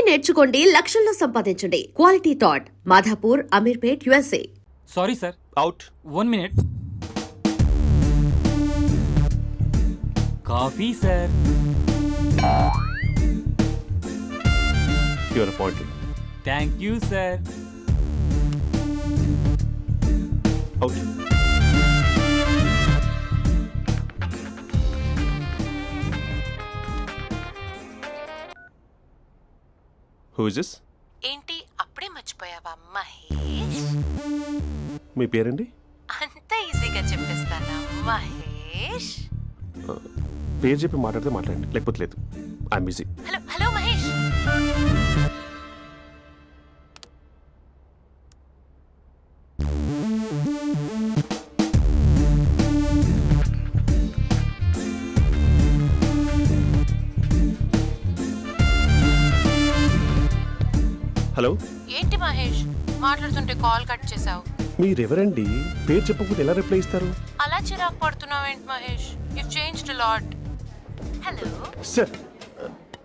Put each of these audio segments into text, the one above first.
నేర్చుకోండి, లక్షల్లో సంపాదించండి. Quality thought Madhapur, Ameerpet, USA. Sorry sir, out. 1 minute. Coffee sir. Your appointed. Thank you sir. Out. Who is this? ఏంటి అప్పుడే మర్చిపోయావా మహేష్? మీ పేరండి? అంత ఈజీగా చెప్పేస్తానా మహేష్? పేరు చెప్పి మాట్లాడితే మాట్లాడండి, లేకపోతే లేదు. I'm busy. Hello hello Mahesh. Hello. ఏంటి మహేష్ మాట్లాడుతుంటే కాల్ కట్ చేసావు? మీరెవరండి? పేరు చెప్పకపోతే ఎలా రిప్లై ఇస్తారు? అలా చిరాకు పడుతున్నావు ఏంటి Mahesh? You changed a lot. Hello sir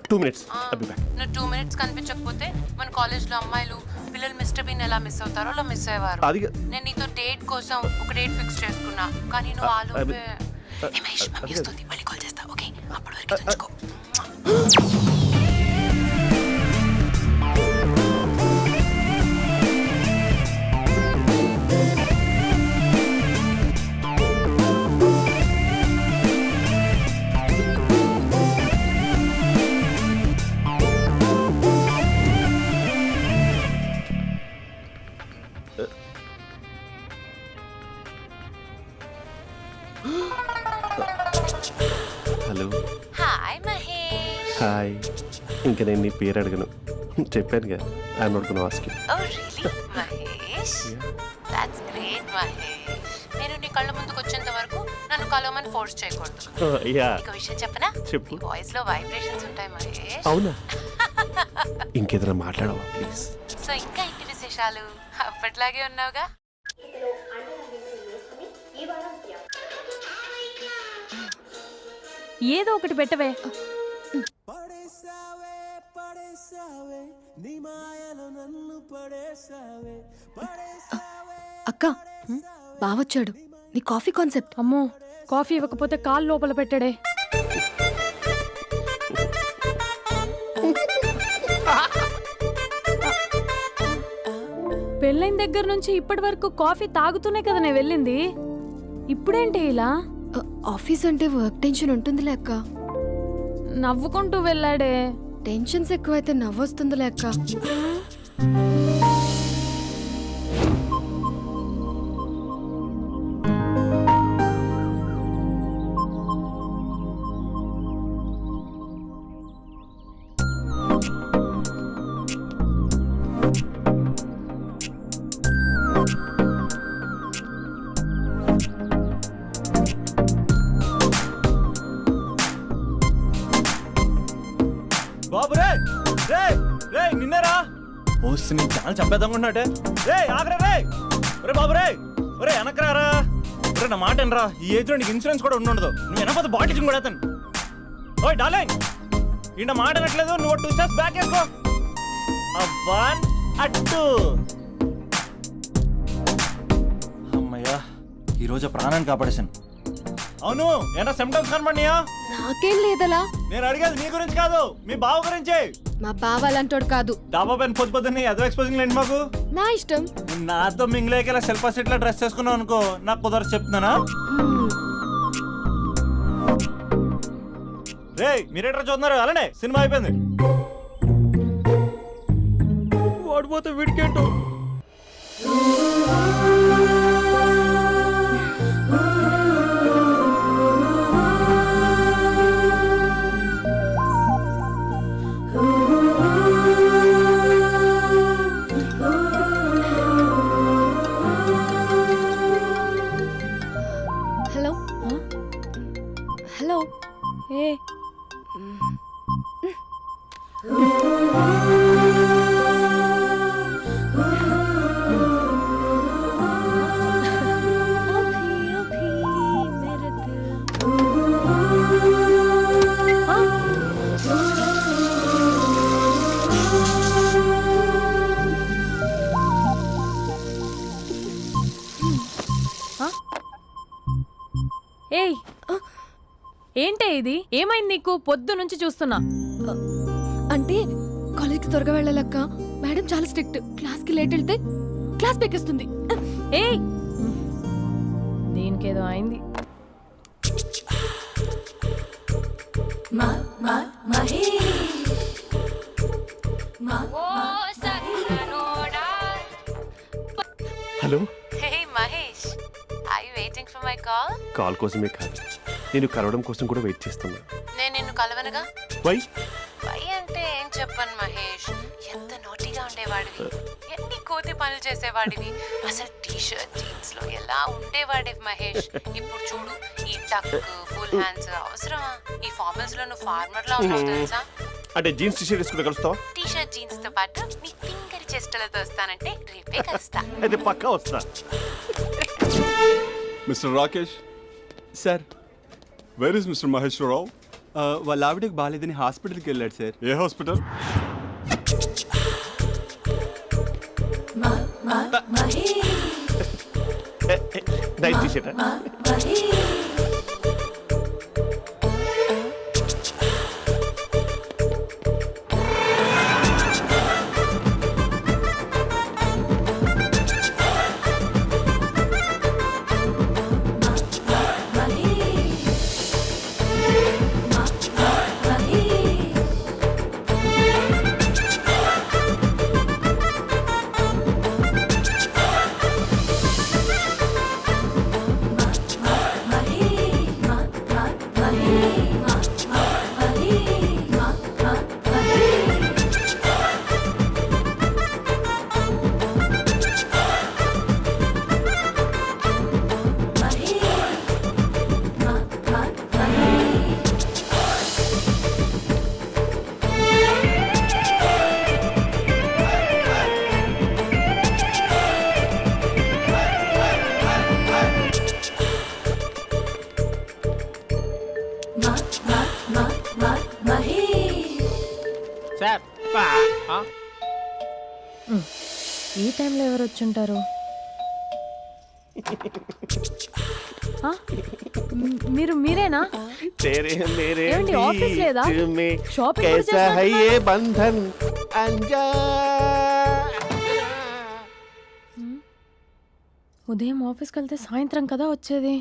2 minutes. I'll be back. నువ్వు 2 minutes కనిపించకపోతే మన కాలేజ్లో అమ్మాయిలు పిల్లలు మిస్టర్ బీన్ ఎలా మిస్ అవుతారో అలా మిస్ అయ్యేవారు. అది నేను నీతో డేట్ కోసం ఒక డేట్ ఫిక్స్ చేసుకున్నా, కానీ నువ్వు ఆలోపే. మహేష్ మమ్మీ వస్తుంది, మళ్ళీ కాల్ చేస్తా. ఓకే, అప్పటి వరకు ఉంచుకో. హలో. హాయ్ మహేష్. హాయ్. ఇంకా నేను నీ పేరు అడగను, చెప్పానుగా. I'm not gonna ask you. Oh really Mahesh? That's great Mahesh. నేను నీ కళ్ళ ముందుకు వచ్చేంత వరకు నన్ను కలవమని ఫోర్స్ చేయకూడదు. యా. ఒక విషయం చెప్పనా? చెప్పు. నీ వాయిస్ లో వైబ్రేషన్స్ ఉంటాయి మహేష్. అవునా? ఇంకేదైనా మాట్లాడవా ప్లీజ్? సో ఇంకా ఇంటి విశేషాలు అప్పట్లాగే ఉన్నావుగా? ఏదో ఒకటి పెట్టవే. అక్క బావొచ్చాడు. నీ కాఫీ కాన్సెప్ట్. అమ్మో, కాఫీ ఇవ్వకపోతే కాలు లోపల పెట్టాడే. పెళ్ళైన దగ్గర నుంచి ఇప్పటి వరకు కాఫీ తాగుతూనే కదా నేను వెళ్ళింది. ఇప్పుడేంటి ఇలా? ఆఫీస్ అంటే వర్క్ టెన్షన్ ఉంటుందిలే అక్క. నవ్వుకుంటూ వెళ్ళాడే. టెన్షన్స్ ఎక్కువైతే నవ్వొస్తుందిలే అక్క. బాబు రే రే రే నిన్నరా ఓసి నీ ఛానల్ చంపేద్దామనుకుంటున్నాటే. రే ఆగరా రే. ఒరే బాబు రే, ఒరే వెనకరారా. ఒరే నా మాట వినరా, ఈ ఏజ్ లో నీకు ఇన్సూరెన్స్ కూడా ఉండదు. నువ్వు వెనకపోతే బాటిల్ కూడా అతను. ఓయ్ డార్లింగ్, ఈ నా మాట అనట్లేదు. నువ్వు 2 steps బ్యాక్ వేసుకో. 1 2. అమ్మయ్యా, ఈరోజు ప్రాణాన్ని కాపాడేశాను. అవును, ఏనా సిమ్టమ్స్ కనబడినాయా? నాకేం లేదలా. నేను అడిగేది నీ గురించి కాదు, మీ బావ గురించి. మా బావ అలాంటోడు కాదు. డాబా పైన పొద్దు పొద్దున్నే ఎదో ఎక్స్పోజింగ్ లేండి మాకు. నా ఇష్టం. నాతో మింగిలేక శిల్ప సెట్ లా డ్రెస్ చేసుకున్నావు అనుకో, నాకు కుదరదు చెప్తున్నానా? రే మీరేట్రా చూస్తున్నారు? అలానే సినిమా అయిపోయింది. వాడిపోతే వీడికేంటో. Hello hello. ఏ ఏంటే ఇది? ఏమైంది నీకు? పొద్దు నుంచి చూస్తున్నా. అంటే కాలేజ్కి త్వరగా వెళ్ళాలక్క. మేడం చాలా స్ట్రిక్ట్. క్లాస్కి లేట్ వెళ్తే క్లాస్ పెక్కేస్తుంది. ఏయ్, దీనికేదో అయింది. Hello, hey Mahesh, I waiting for my call. Call కోసమే కాదు, నేను కలవడం కోసం కూడా వెయిట్ చేస్తున్నా. నేను నిన్ను కలవనుగా. వై? వై అంటే ఏం చెప్పను మహేష్, ఎంత నోటిగా ఉండేవాడివి, ఎన్ని కోతి పనులు చేసేవాడివి, అసలు టీ షర్ట్ జీన్స్ లో ఎలా ఉండేవాడివి మహేష్. ఇప్పుడు చూడు, ఈ టక్ ఫుల్ హ్యాండ్స్ అవసరమా? ఈ ఫార్మల్స్ లో నువ్వు ఫార్మర్ లా ఉన్నావు తెలుసా? అంటే జీన్స్ టీషర్ట్ వేసుకుని కలుస్తావా? టీ షర్ట్ జీన్స్ తో పాటు నీ తింగరి చెస్టలతో వస్తానంటే రేపే కలుస్తా. అయితే పక్కా వస్తా. Mister Rakesh, sir where is mister Maheshwararao? వాళ్ళ ఆవిడకి బాగాలేదని హాస్పిటల్కి వెళ్ళాడు సార్. ఏ హాస్పిటల్? Night T-shirt. సార్ ఈ టైంలో ఎవరు వచ్చుంటారు? ఆ? మీరేనా? तेरे मेरे ఏమండి, ఆఫీస్ లేదా? बीच में షాపింగ్ కూడా कैसा है చేస్తున్నట్టున్నారు? ये बंधन अंजा. ఉదయం ఆఫీస్కి వెళ్తే సాయంత్రం కదా వచ్చేది.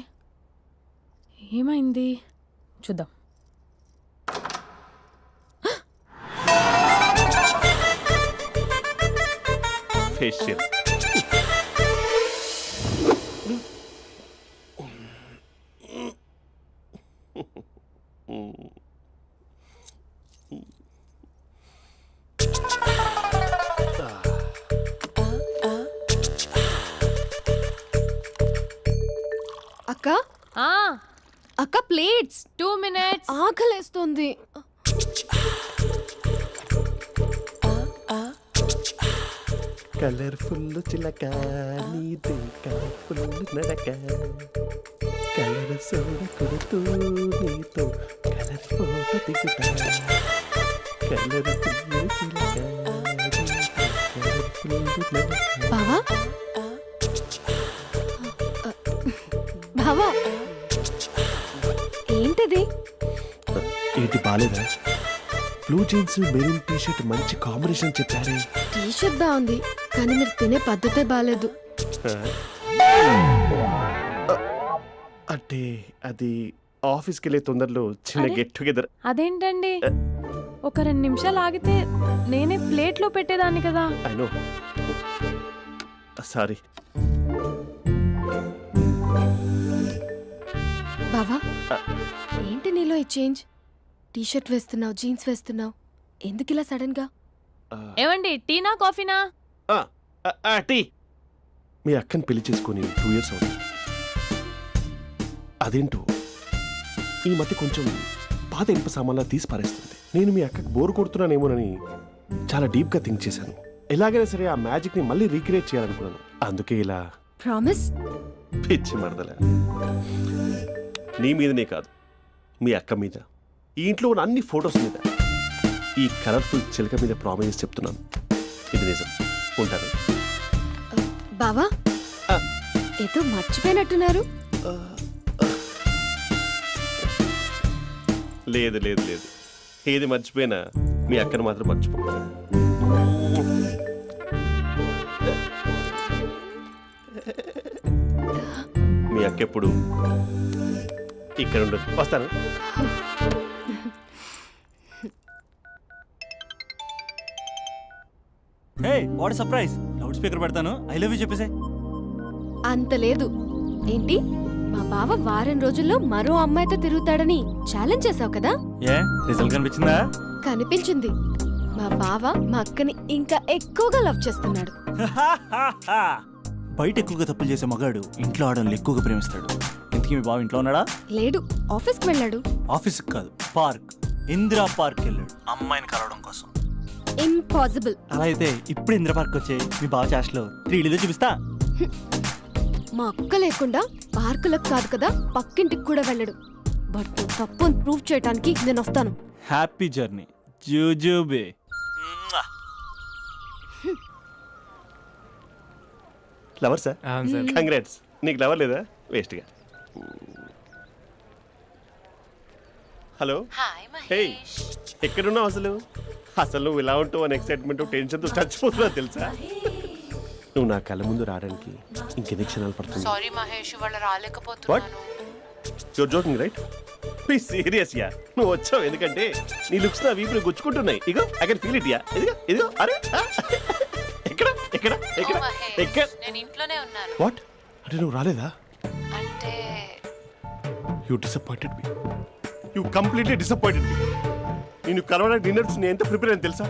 ఏమైంది చూద్దాం. फेशियल. అక్క ఆ, అక్క ప్లేట్స్. 2 minutes. ఆకలేస్తుంది. కలర్ఫుల్ చిలక నీదే కలర్ఫుల్ నడక కలర్ సోడ కొడుతూ నీతో కలర్ ఫోటో దిగుతా కలర్ఫుల్ చిలక కలర్ఫుల్ నడక. బావా బావా ఏంటిది? ఏంటి బాలేదా? Blue jeans maroon T shirt మంచి కాంబినేషన్ చెప్పారే. టీ షర్ట్ బాగుంది కానీ మీరు తినే పద్ధతే బాగాలేదు. అంటే అది ఆఫీస్కి వెళ్ళే తొందరలో చిన్న అరే? Get together. అదేంటండి, ఒక 2 నిమిషాలు ఆగితే నేనే ప్లేట్లో పెట్టేదాన్ని కదా. I know, sorry. బావా ఏంటి నీలో ఈ చేంజ్? టీ షర్ట్ వేస్తున్నావు, జీన్స్ వేస్తున్నావు, ఎందుకు ఇలా సడన్ గా? ఏమండి, టీనా కాఫీనా? టీ. మీ అక్కని పెళ్లి చేసుకొని 2 years అవుతుంది. అదేంటో ఈ మధ్య కొంచెం పాత ఇనుప సామాన్లా తీసి పారేస్తుంది. నేను మీ అక్కకి బోర్ కొడుతున్నానేమోనని చాలా డీప్గా థింక్ చేశాను. ఎలాగైనా సరే ఆ మ్యాజిక్ని మళ్ళీ రీక్రియేట్ చేయాలనుకున్నాను. అందుకే ఇలా. ప్రామిస్? పిచ్చి మరదల, నీ మీదనే కాదు, మీ అక్క మీద, ఈ ఇంట్లో ఉన్న అన్ని ఫొటోస్ మీద, ఈ కలర్ఫుల్ చిలక మీద ప్రామిస్ చెప్తున్నాను. ఇది నిజం. ఉంటాను. బావా ఏదో మర్చిపోయినట్టున్నారు. లేదు లేదు లేదు, ఏది మర్చిపోయినా మీ అక్కను మాత్రం మర్చిపో. మీ అక్క ఎప్పుడు ఇక్కడ ఉండదు. వస్తాను. Hey what surprise, loud speaker పెడతాను, ఐ లవ్ యూ చెప్పేసే. అంత లేదు. ఏంటి, మా బావ వారం రోజుల్లో మరో అమ్మాయితో తిరుగుతాడని ఛాలెంజ్ చేసావు కదా? ఏ రిజల్ట్ కనిపించిందా? కనిపించింది. మా బావ మా అక్కని ఇంకా ఎక్కువగా లవ్ చేస్తున్నాడు. బయట ఎక్కువగా తప్పులు చేసే మగాడు ఇంట్లో ఆడవాళ్ళు ఎక్కువగా ప్రేమిస్తాడు. ఇంతకీ మీ బావ ఇంట్లో ఉన్నాడా? లేడు, ఆఫీస్కి వెళ్ళాడు. ఆఫీస్కి కాదు, పార్క్, ఇందిరా పార్క్ వెళ్ళాడు అమ్మాయిని కలవడం కోసం. ఇంపాసిబుల్. అలా అయితే ఇప్పుడు ఇందిరా పార్క్ వచ్చే మీ బావ చాష్లో 3Dలో చూపిస్తా. మా అక్క లేకుండా పార్కులకు కాదు కదా పక్కింటికి కూడా వెళ్ళడు. బట్ నువ్వు తప్పు అని ప్రూవ్ చేయడానికి నేను వస్తాను. హ్యాపీ జర్నీ జూజూబే. Lover sir? అవును సార్. కంగ్రాట్స్. నీకు లవర్ లేదా? వేస్ట్గా. హలో. Hi hey, Mahesh. ఎక్కడున్నావు అసలు? అసలు నువ్వు ఇలా ఉంటావు అని ఎక్సైట్మెంట్ టెన్షన్తో చచ్చిపోతున్నావు తెలుసా? నువ్వు నా కళ్ళ ముందు రావడానికి ఇంకెన్ని క్షణాలు పడుతుంది? సారీ మహేష్, ఇవాళ రాలేకపోతున్నాను. Your joking right? Please serious ya. నువ్వు వచ్చావు ఎందుకంటే నీ లుక్స్ నా వీపుని గుచ్చుకుంటున్నాయి. ఇగో I can feel it ya. ఇదిగో ఇదిగో. అరే ఎక్కడ ఎక్కడ ఎక్కడ ఓ మహేష్, ఎక్కడ? నేను ఇంట్లోనే ఉన్నాను. వాట్ అంటే నువ్వు రాలేదా? అంటే you disappointed me. You completely disappointed me. నేను కలవడానికి డిన్నర్స్ నేను ఎంత ప్రిపేర్ అని తెలుసా?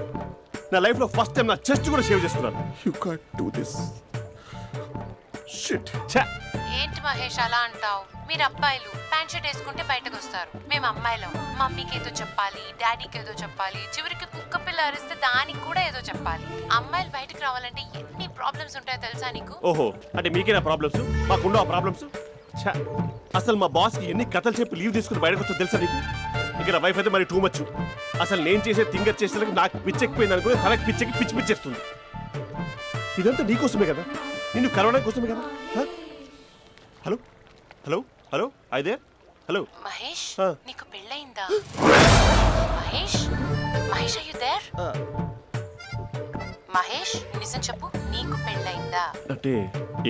నా లైఫ్లో ఫస్ట్ టైం నా చెస్ట్ కూడా సేవ్ చేస్తున్నాను. You can't do this. Shit. ఛా. ఏంటి మహేష్ అలా అంటావు? మీరు అబ్బాయిలు ప్యాంట్ షర్ట్ వేసుకుంటే బయటకు వస్తారు. మేము అమ్మాయిలం, మమ్మీకి ఏదో చెప్పాలి, డాడీకి ఏదో చెప్పాలి, చివరికి కుక్క పిల్ల అరిస్తే దానికి కూడా ఏదో చెప్పాలి. అమ్మాయిలు బయటకు రావాలంటే ఎన్ని ప్రాబ్లమ్స్ ఉంటాయో తెలుసా నీకు? ఓహో, అంటే మీకేనా ప్రాబ్లమ్స్? మాకుండా ప్రాబ్లమ్స్? ఛా. అసలు మా బాస్కి ఎన్ని కథలు చెప్పి లీవ్ తీసుకుని బయటకు వచ్చా తెలుసా నీకు? ఇక్కడ వైఫ్ అయితే మరి టూ మచ్. అసలు నేను చేసే థింగర్ చేసేందుకు నాకు పిచ్చెక్కిపోయింది అనుకుని తనకి పిచ్చెక్కి పిచ్చి పిచ్చేస్తుంది. ఇదంతా నీకోసమే కదా, నిన్ను కలవడం కోసమే కదా. హలో హలో హలో అయితే హలో మహేష్, ఆ. నీకు పెళ్ళయిందా? Mahesh, Mahesh are you there? Mahesh నిజం చెప్పు, నీకు పెళ్ళయిందా? అంటే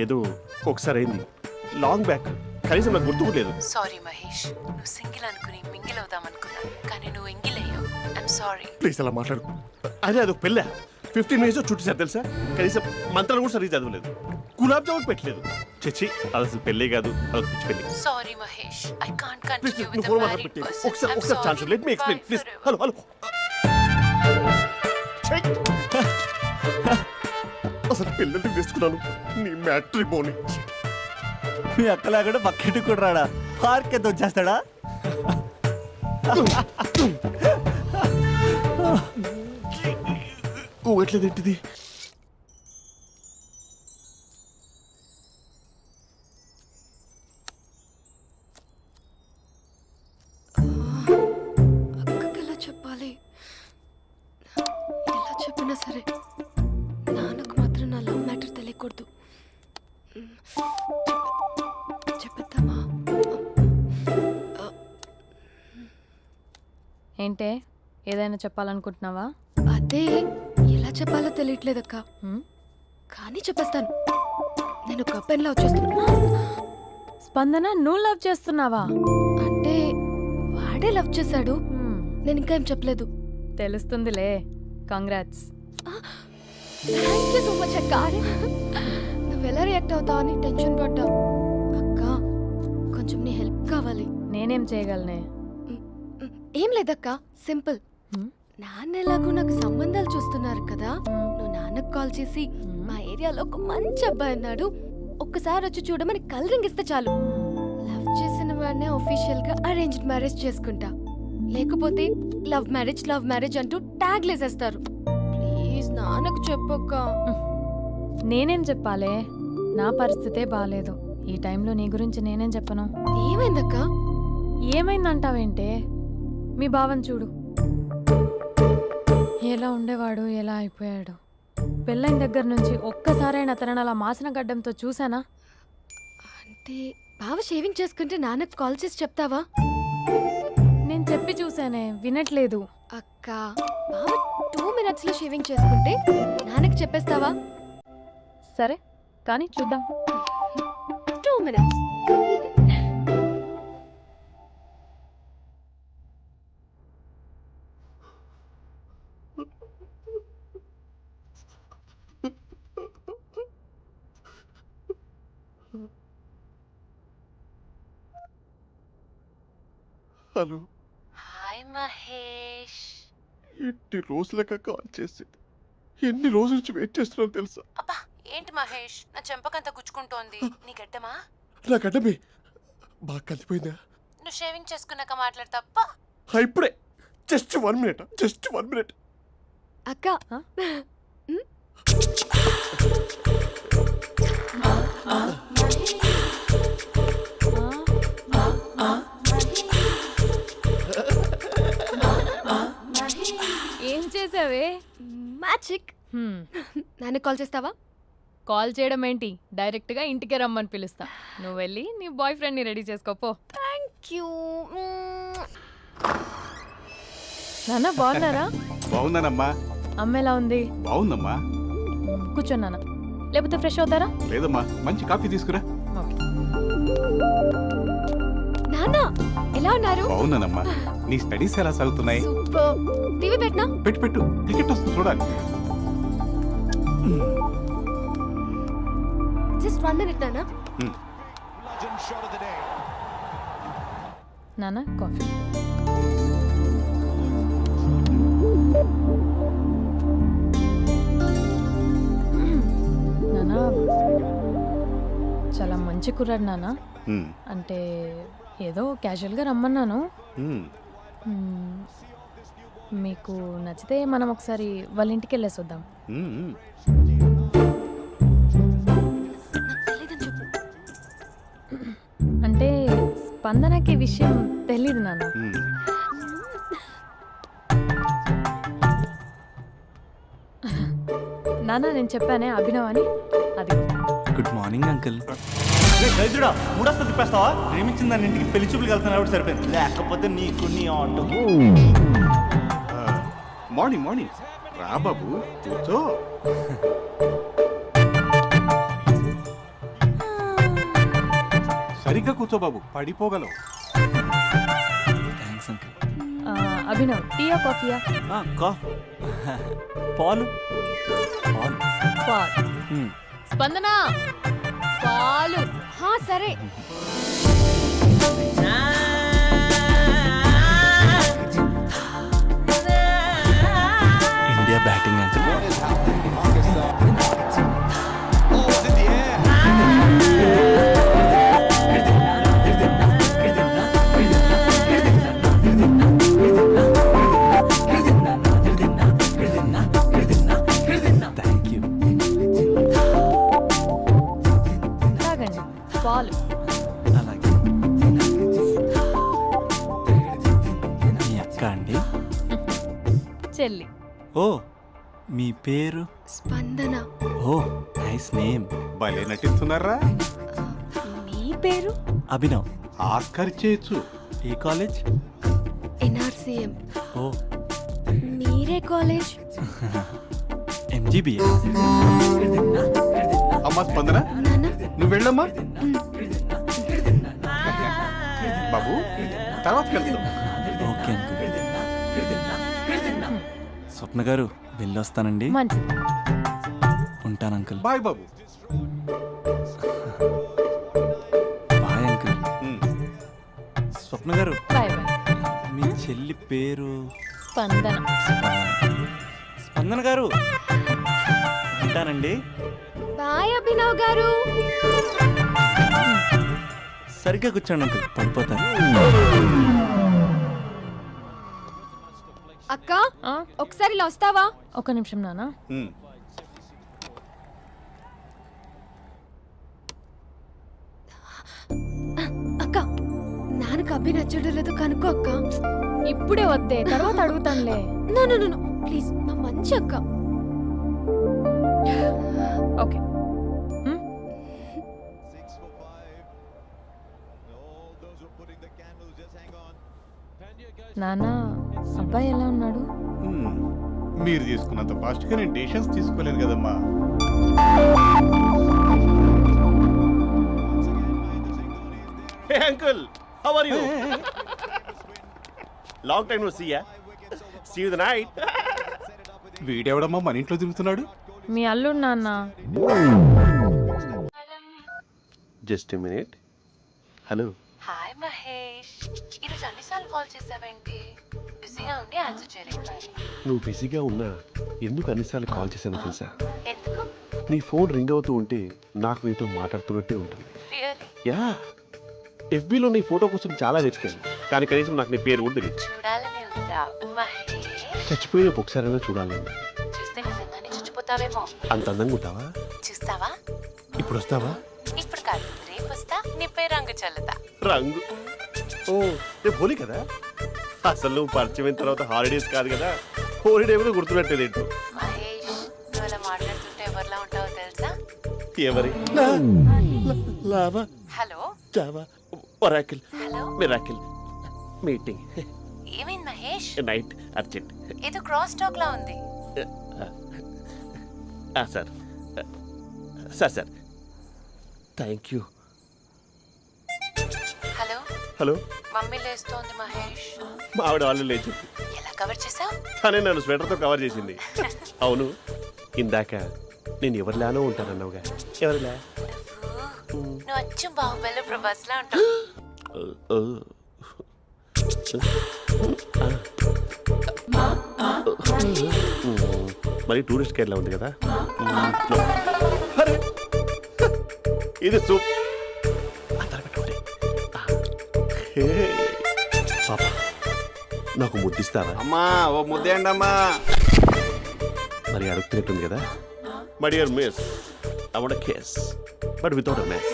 ఏదో ఒకసారి అయింది, లాంగ్ బ్యాక్, కనీసం నాకు గుర్తు కూడా లేదు. సారీ మహేష్, నువ్వు సింగిల్ అనుకుని మింగిల్ అవుదాం అనుకున్నా, కానీ నువ్వు ఎంగిల్ అయ్యావు. I'm sorry. ప్లీజ్ అలా మాట్లాడు. అదే అదొక పెళ్ళ 15 మినిట్స్ చుట్టేసారు తెలుసా? కనీసం మంత్రాలు కూడా సరిగ్గా చదవలేదు, గులాబ్ జామున్ పెట్టలేదు. చచ్చి, అది అసలు పెళ్ళే కాదు, అదొక పిచ్చి పెళ్ళి. Sorry Mahesh, I can't please continue నువ్వు విత్ ఫోన్ ద మాట్లాడి మ్యారీడ్ పెట్టి పర్సన్. ఒకసారి chance let me explain please. Hello hello. అసలు పెళ్ళంటే తీసుకున్నాను నీ మ్యాట్రిమోని. మీ అక్కలా కూడా పక్కింటికి కూడా రాడా? పార్క్ ఎంత వచ్చేస్తాడా? ఊగట్లేదేంటిది? అక్కకి ఎలా చెప్పాలి? ఎలా చెప్పినా సరే నాన్నకు మాత్రం నా లవ్ మ్యాటర్ తెలియకూడదు. చెప్పేద్దామా? ఏంటే, ఏదైనా చెప్పాలనుకుంటున్నావా? అదే ఎలా చెప్పాలో తెలియట్లేదక్క. హ్మ్? కానీ చెప్పేస్తాను. నేను ఒక అబ్బాయిని లవ్ చేస్తున్నా. స్పందన, నువ్వు లవ్ చేస్తున్నావా? అంటే వాడే లవ్ చేశాడు. హ్మ్, నేను ఇంకా ఏం చెప్పలేదు. తెలుస్తుందిలే. Congrats. Thank you so much అక్క. నువ్వు ఎలా రియాక్ట్ అవుతావు అని టెన్షన్ పడ్డా. అక్క, కొంచెం నీ హెల్ప్ కావాలి. నేనేం చేయగలనే? ఏం లేదక్క, సింపుల్. హ్మ్? నాన్న ఎలాగో నాకు సంబంధాలు చూస్తున్నారు కదా, నువ్వు నాన్నకు కాల్ చేసి మా ఏరియాలో ఒక మంచి అబ్బాయి అన్నాడు, ఒక్కసారి వచ్చి చూడమని కలరింగ్ ఇస్తే చాలు. లవ్ చేసిన వాడినే ఒఫీషియల్ గా అరేంజ్డ్ మ్యారేజ్ చేసుకుంటా. లేకపోతే లవ్ మ్యారేజ్ అంటూ ట్యాగ్ లేసేస్తారు. ప్లీజ్ నాన్నకు చెప్పక్క. నేనేం చెప్పాలే? నా పరిస్థితే బాలేదు. ఈ టైంలో నీ గురించి నేనేం చెప్పను? ఏమైందక్క? ఏమైందంటావేంటే? మీ భావం చూడు, ఎలా ఉండేవాడు, ఎలా అయిపోయాడు. పెళ్ళైన దగ్గర నుంచి ఒక్కసారైనా తనని అలా మాసిన గడ్డంతో చూసానా? అంటే బావ షేవింగ్ చేసుకుంటే నాన్నకు కాల్ చేసి చెప్తావా? నేను చెప్పి చూసానే వినట్లేదు. అక్క బావ 2 minutes లో షేవింగ్ చేసుకుంటే నాన్నకి చెప్పేస్తావా? సరే కానీ చూద్దాం. 2 minutes. Hello, hi Mahesh. ఎన్ని రోజులుగా కాల్ చేసింది, ఎన్ని రోజుల నుంచి వెయిట్ చేస్తున్నాను తెలుసా? అబ్బా ఏంటి మహేష్, నా చెంపకంత గుచ్చుకుంటోంది. నీ గడ్డమా? నా గడ్డమే బాగా కలిపోయిందా? నువ్వు షేవింగ్ చేసుకున్నాక మాట్లాడు తప్ప. ఇప్పుడే జస్ట్ 1 minute, జస్ట్ 1 minute. అక్క ఏం చేసావే? మ్యాజిక్. నాన్నకి కాల్ చేస్తావా? కాల్ చేయడం ఏంటి, డైరెక్ట్ గా ఇంటికే రమ్మని పిలుస్తా. నువ్వు వెళ్ళి నీ బాయ్ ఫ్రెండ్ ని రెడీ చేసుకోపో. Thank you. నాన్న బాగున్నారా? బాగున్నానమ్మా. అమ్మ ఎలా ఉంది? బాగుందమ్మా. కూర్చోను నాన్న, లేకపోతే ఫ్రెష్ అవుతారా? లేదమ్మా, మంచి కాఫీ తీసుకురా. ఓకే. నాన్న ఎలా ఉన్నారు? బాగున్నానమ్మా. నీ స్టడీస్ ఎలా సాగుతున్నాయి? సూపర్. టీవీ పెట్టనా? పెట్టు పెట్టు, క్రికెట్ వస్తుంది చూడాలి. జస్ట్ 1 minute నాన్న. నాన్న కాఫీ. నాన్న చాలా మంచి కుర్రాడు నాన్న. అంటే ఏదో క్యాజువల్గా రమ్మన్నాను. మీకు నచ్చితే మనం ఒకసారి వాళ్ళ ఇంటికి వెళ్ళేసి వద్దాం. తెలీదని చెప్పు. అంటే స్పందనకి విషయం తెలీదు నాన్న. నాన్న నేను చెప్పానే అభినవ్ అని, అది. Good morning uncle. రైతుడా మూడొస్తా తిప్పేస్తావా? ప్రేమించిన దాని ఇంటికి పెళ్లి చూపులకు వెళ్తాను కాబట్టి సరిపోయింది, లేకపోతే నీకు నీ ఆటో. మార్నింగ్ మార్నింగ్ రా బాబు, కూర్చో. సరిగ్గా కూర్చో బాబు, పడిపోగలవు. Thanks uncle. అభినవ్ టీయా కాఫీయా? పాలు పాలు. పాలు. స్పందన పాలు. హా సరే. India batting uncle. తాగండి పాలు. అలాగే. మీ అక్క అండి? చెల్లి. ఓ మీ పేరు? స్పందన. ఓ నైస్ నేమ్. భలే నటిస్తున్నారా? మీ పేరు? అభినవ్. ఆస్కర్ చేయొచ్చు. ఏ కాలేజ్? NRCM. ఓ మీరే కాలేజ్? MGBA. అమ్మా స్పందన, నాన్న నువ్వు వెళ్ళమ్మా. బాబు తర్వాత వెళ్తాం. Okay uncle. స్వప్న గారు వెళ్ళొస్తానండి. మంచిది. ఉంటాను అంకుల్. బాయ్ బాబు. Bye uncle. స్వప్న గారు, బాయ్ బాయ్. మీ చెల్లి పేరు? స్పందన. స్పందన గారు ఉంటానండి. బాయ్ అభినవ్ గారు. సరిగ్గా కూర్చోండి అంకుల్, పడిపోతారు. అక్క ఒకసారి ఇలా వస్తావా? ఒక నిమిషం నాన్న. అక్క నాన్నకు అభి నచ్చడం లేదో కనుక్కో అక్క. ఇప్పుడే వద్దే, తర్వాత అడుగుతానులే. నో నో నో ప్లీజ్, మా మంచి అక్క. ఓకే. నాన్న అబ్బాయి ఎలా ఉన్నాడు? మీరు తీసుకున్నంత ఫాస్ట్గా నేను డెసిషన్స్ తీసుకోలేను కదమ్మా. Hey uncle, how are you? Long time no see ya. See you the night. వీడెవడమ్మా మన ఇంట్లో తిరుగుతున్నాడు? మీ అల్లుడు నాన్న. Just a minute. Hello. Hi Mahesh, ఈరోజు అన్నిసార్లు కాల్ చేసావేంటి? బిజీగా ఉండి ఆన్సర్ చేయలేదు. నువ్వు బిజీగా ఉన్నా ఎందుకు అన్నిసార్లు కాల్ చేశాను తెలుసా? ఎందుకు? నీ ఫోన్ రింగ్ అవుతూ ఉంటే నాకు నీతో మాట్లాడుతున్నట్టే ఉంటుంది. రియల్లీ? యా, ఎఫ్బీలో నీ ఫోటో కోసం చాలా వెతికాను, కానీ కనీసం నాకు నీ పేరు కూడా తెలియదు. చూడాలని ఉందా మహేష్? చచ్చిపోయిన ఒకసారైనా చూడాలి. చూస్తే నిజంగానే చచ్చిపోతావేమో. అంత అందంగా ఉంటావా? చూస్తావా? ఇప్పుడు వస్తావా? ఇప్పుడు కాదు, రేపు వస్తా, నీపై రంగు చల్లుతా. రంగు? ఓ, రేపు హోలీ కదా. అసలు నువ్వు పరిచయం తర్వాత హాలిడేస్ కాదు కదా, హోలిడే కూడా గుర్తుపెట్టేది ఏంటో. మహేష్, నువ్వు అలా మాట్లాడుతుంటే ఎవరిలా ఉంటావో తెలుసా? ఎవరి? Lava, hello Java, Oracle, hello, miracle, meeting, ఏమైంది మహేష్? Night, urgent. ఏదో క్రాస్ టాక్ లా ఉంది. Sir sir sir thank you. Hello, hello, mummy లేస్తోంది మహేష్. మా ఆవిడ వాళ్ళు లేచి ఎలా కవర్ చేసావు? తనే నన్ను స్వెటర్తో కవర్ చేసింది. అవును, ఇందాక నేను ఎవరిలానో ఉంటానన్నావుగా, ఎవరిలా? నువ్వు అచ్చం బాహుబలి ప్రభాస్ లా ఉంటావు. మరి టూరిస్ట్ గైడ్లా ఉంది కదా. అరే, ఇది సూప్. పాప, నాకు ముద్దిస్తావా? అమ్మా ఓ ముద్దేయండి అమ్మా. మరి అడుగుతున్నట్టుంది కదా. My dear miss, I want kiss but without a mess.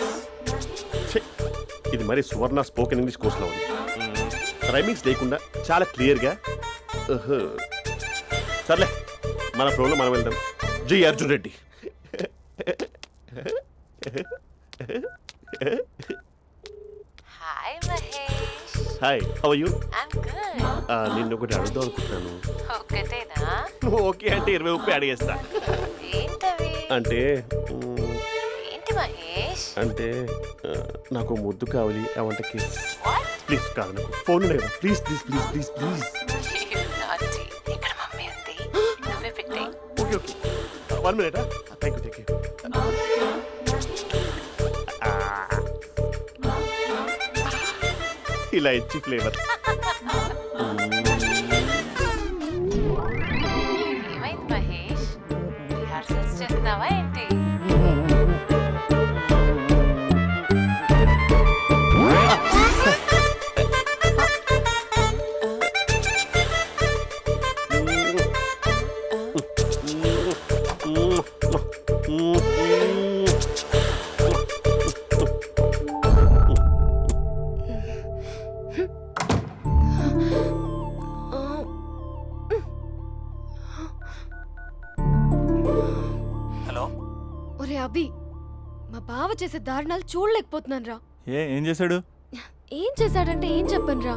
ఇది మరి సువర్ణ స్పోకెన్ ఇంగ్లీష్ కోర్సులో ఉంది. రైమింగ్స్ లేకుండా చాలా క్లియర్గా. సర్లే, మన ప్రోలో మనం వెళ్దాం. జి Arjun Reddy. Hi Mahesh. Hi, how are you? I'm good. నిన్ను ఒకటి అడుగుదాం అనుకుంటున్నాను. ఒకటేనా? నువ్వు ఓకే అంటే 20 అడిగేస్తా. ఏంటవి? అంటే ఏంటి మహేష్? అంటే నాకు ముద్దు కావాలి. I want kiss. What? Please కాదు, నాకు ఫోన్ లేదా. Please please please please please. నాటి ఇక్కడ మమ్మీ ఉంది, నువ్వే పెట్టే. Okay okay, 1 minute. Thank you thank you. ఇలా ఇచ్చి ఫ్లేవర్. ఏమైంది మహేష్? రిహార్సల్స్ చేస్తున్నావా ఏంటి? ఒరే అభి, మా బావ చేసే దారుణాలు చూడలేకపోతున్నాను రా. ఏం చేశాడు? ఏం చేశాడంటే ఏం చెప్పను రా.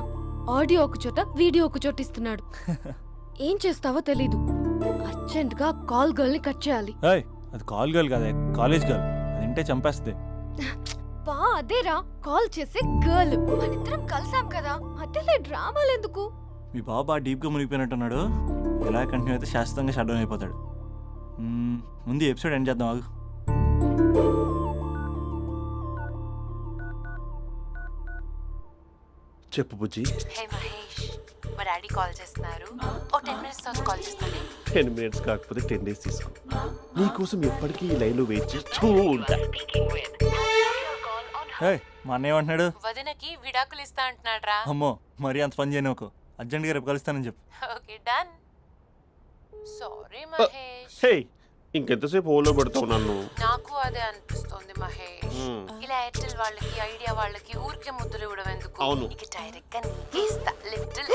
ఆడియో ఒక చోట, వీడియో ఒక చోట ఇస్తున్నాడు. ఏం చేస్తావో తెలీదు. అర్జెంట్ గా కాల్ గర్ల్ ని కట్ చేయాలి. అది కాల్ గర్ల్ కదా, కాలేజ్ గర్ల్. అది వింటే చంపేస్తుంది. బా అదేరా, కాల్ చేసే గర్ల్. మనిద్దరం కలిసాం కదా, మధ్యలో డ్రామాలు ఎందుకు? మీ బాబు బాగా డీప్గా మునిగిపోయినట్టున్నాడు. ఎలా కంటిన్యూ అయితే శాశ్వతంగా షట్ డౌన్ అయిపోతాడు. ముందు ఎపిసోడ్ ఎండ్ చేద్దాం ఆగు. చెప్పు బుజ్జి. హే మహేష్, మా డాడీ కాల్ చేస్తున్నారు. ఓ 10 minutes తర్వాత కాల్ చేస్తాను. 10 minutes కాకపోతే 10 days తీసుకో. నీకోసం ఎప్పటికీ ఈ లైన్లో వెయిట్ చేస్తూ ఉంటా. మా అన్న ఏమంటున్నాడు? వదినకి విడాకులు ఇస్తా అంటున్నాడు రా. అమ్మో, మరీ అంత పని చేయను. ఒక అర్జెంట్గా రేపు కలుస్తానని చెప్పు. Okay done. సారీ మహేష్. హే, ఇంకెంతసేపు హోల్లో పెడతావు నన్ను? నాకు అదే అనిపిస్తుంది మహేష్. ఇలా ఎయిర్టెల్ వాళ్ళకి, ఐడియా వాళ్ళకి ఊరికే ముద్దులు ఇవ్వడం ఎందుకు? అవును. ఇక డైరెక్ట్ గా నీకే ఇస్తా. లిటిల్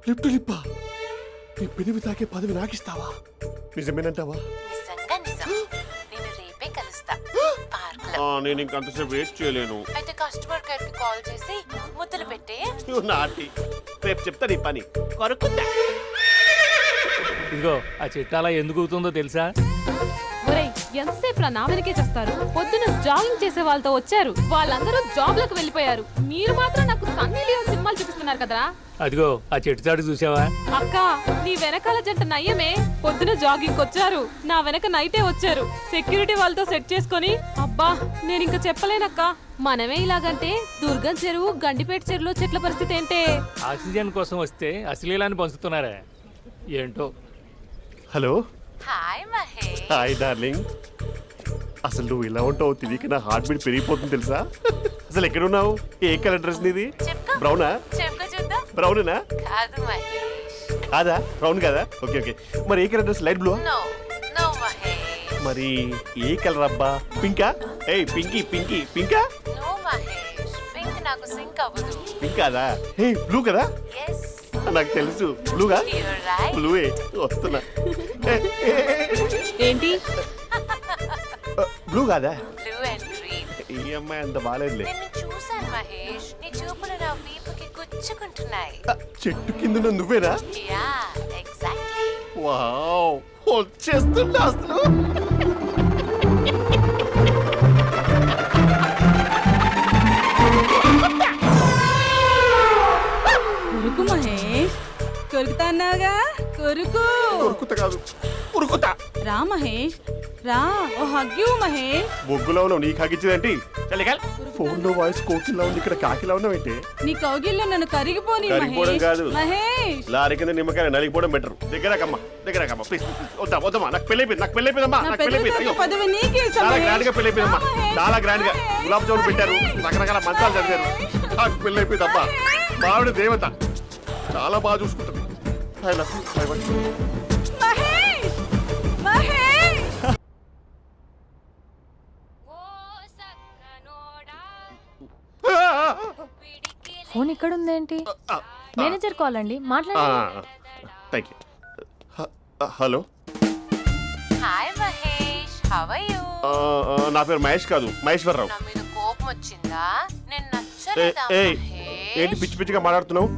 లిప్ టు లిప్పా? నీ పెనివి తాకే పదవి నాకిస్తావా? నిజమేనంటావా? నిజంగా నిజం. నేను రేపే కలుస్తా పార్క్ లో. నేను ఇంకంతసేపు వేస్ట్ చేయలేను. అయితే కస్టమర్ కేర్ కి కాల్ చేసి ముద్దలు పెట్టే. నువ్వు నాటి రేపు చెప్తా నీ పని కొరుకుందా. ఇదిగో ఆ చెట్టు అలా ఎందుకు అవుతుందో తెలుసా? ఒరేయ్ ఎంతసేపు నా వెనకే చేస్తారు? పొద్దున జాగింగ్ చేసే వాళ్ళతో వచ్చారు, వాళ్ళందరూ జాబ్లకు వెళ్ళిపోయారు. మీరు మాత్రం నాకు సన్నీ లియోన్ సినిమాలు చూపిస్తున్నారు కదరా. అదిగో ఆ చెట్టు చాటు చూసావా? అక్క నీ వెనకాల జంట నయ్యమే. పొద్దున జాగింగ్ వచ్చారు, నా వెనక నైటే వచ్చారు. సెక్యూరిటీ వాళ్ళతో సెట్ చేసుకొని అబ్బా నేను ఇంకా చెప్పలేనక్క. మనమే ఇలాగంటే దుర్గం చెరువు, గండిపేట చెరువులో చెట్ల పరిస్థితి ఏంటే? ఆక్సిజన్ కోసం వస్తే అశ్లీలాన్ని పంచుతున్నారా ఏంటో. Hello. Hi Mahesh. Hi darling. అసలు నువ్వు ఇలా ఉంటావు తిరిగి నా హార్ట్ బీట్ పెరిగిపోతుంది తెలుసా? అసలు ఎక్కడున్నావు? ఏ కలర్ డ్రెస్ నీది? చెప్పుకో. బ్రౌనా? చెప్పుకో చూద్దాం. బ్రౌనేనా? కాదు మహేష్. కాదా? బ్రౌన్ కదా? Okay okay. మరి ఏ color dress? Light blue? No no Mahesh. మరి ఏ కలర్ అబ్బా? పింకా? ఏయ్ పింకీ పింకీ పింకా? నో మహేష్, పింక్ నాకు సింక్ అవ్వదు. పింక్ కాదా? ఏ బ్లూ కదా? ఎస్ నాకు తెలుసు బ్లూగా. You're right. బ్లూవే వస్తున్నా. ఏంటి బ్లూ కాదా? Blue and green. ఈ అమ్మాయి అంత బాగాలేదులే. నిన్ను చూశాను మహేష్, నీ చూపులు నా వీపుకి గుచ్చుకుంటున్నాయి. చెట్టు కింద నువ్వేనా? Yeah exactly. వావ్ వచ్చేస్తున్నా అసలు. కొరుకు మహేష్, కొరుకుతా అన్నావుగా, కొరుకు. ఉరుకుతా కాదు ఉరుకుతా. రా మహేష్ రా, ఓ హగ్గు మహేష్. బొగ్గులో ఉన్నావు నీకు హగించిందేంటి? ఫోన్ లో వాయిస్ కోకిలా ఉంది, ఇక్కడ కాకిలా ఉన్నావేంటి? నీ కౌగిల్లో నన్ను కరిగిపోని కరిగిపోవడం మహేష్. కాదు. మహేష్ లారీ కింద నిమ్మకాయ నలిగిపోవడం బెటర్. దగ్గరకమ్మా దగ్గరకమ్మా ప్లీజ్. వద్దా వద్దమ్మా, నాకు పెళ్ళైపోయింది, నాకు పెళ్ళైపోయిందమ్మా, నా నాకు పెళ్ళైపోయింది. పెద్ద అయ్యో పదవి నీకే ఇస్తా చాలా మహేష్. గ్రాండ్ గా పెళ్ళైపోయిందమ్మా, రా మహేష్, చాలా గ్రాండ్ గా మహేష్. గులాబ్ జామున్ పెట్టారు, రకరకాల మంచాలు చదివారు. నాకు పెళ్ళైపోయిందమ్మా. మావిడ దేవత, చాలా బాగా చూసుకుంటుంది. I love you. I want you. Mahesh Mahesh. Phone ఇక్కడ ఉందేంటి? మేనేజర్ కాల్ అండి, మాట్లాడండి. Thank you. Hello. Hi Mahesh, how are you? నా పేరు మహేష్ కాదు, మహేశ్వరరావు. నా మీద కోపం వచ్చిందా? నేను నచ్చలేదా ఏయ్ ఏంటి మహేష్? పిచ్చి పిచ్చిగా మాట్లాడుతున్నావు?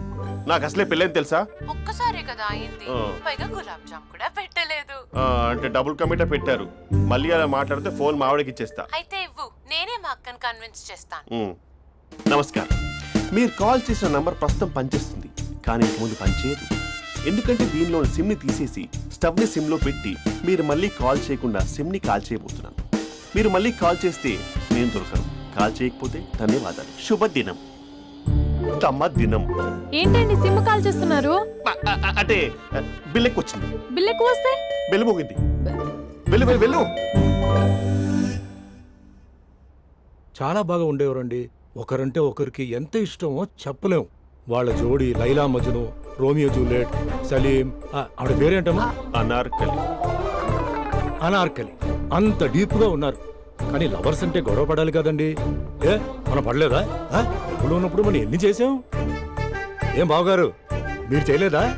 నాకు అసలే పెళ్ళని తెలుసా? ఒక్కసారే కదా అయింది, ఆ. పైగా గులాబ్ జామ్ కూడా పెట్టలేదు. అంటే డబుల్ కమిటా పెట్టారు. మళ్ళీ అలా మాట్లాడితే ఫోన్ మా ఆవిడకి ఇచ్చేస్తా. అయితే ఇవ్వు, నేనే మా అక్కని కన్విన్స్ చేస్తాను. నమస్కారం. మీరు కాల్ చేసిన నంబర్ ప్రస్తుతం పనిచేస్తుంది, కానీ ఇంక ముందు పనిచేయదు. ఎందుకంటే దీనిలో సిమ్ని తీసేసి స్టవ్ని సిమ్లో పెట్టి మీరు మళ్ళీ కాల్ చేయకుండా సిమ్ని కాల్ చేయబోతున్నాను. మీరు మళ్ళీ కాల్ చేస్తే నేను దొరకను, కాల్ చేయకపోతే ధన్యవాదాలు. శుభదినం. తమ దినం. ఏంటండి సిమ్ కాల్ చేస్తున్నారు? అంటే బిల్ ఎక్కువ వచ్చింది. బిల్ ఎక్కువ వస్తే బెల్లు మోగింది. వెళ్ళు వెళ్ళు వెళ్ళు. చాలా బాగా ఉండేవారండి. ఒకరంటే ఒకరికి ఎంత ఇష్టమో చెప్పలేం. వాళ్ళ జోడి లైలా మజ్ను, రోమియో జూలియట్, సలీం, ఆవిడ పేరేంటమ్మా? అనార్కలి. అనార్కలి. అంత డీప్ గా ఉన్నారు. కానీ లవర్స్ అంటే గొడవ పడాలి కదండి. మనం పడలేదా? ఎప్పుడు ఉన్నప్పుడు మనం ఎన్ని చేసాం? ఏం బావగారు మీరు చేయలేదా?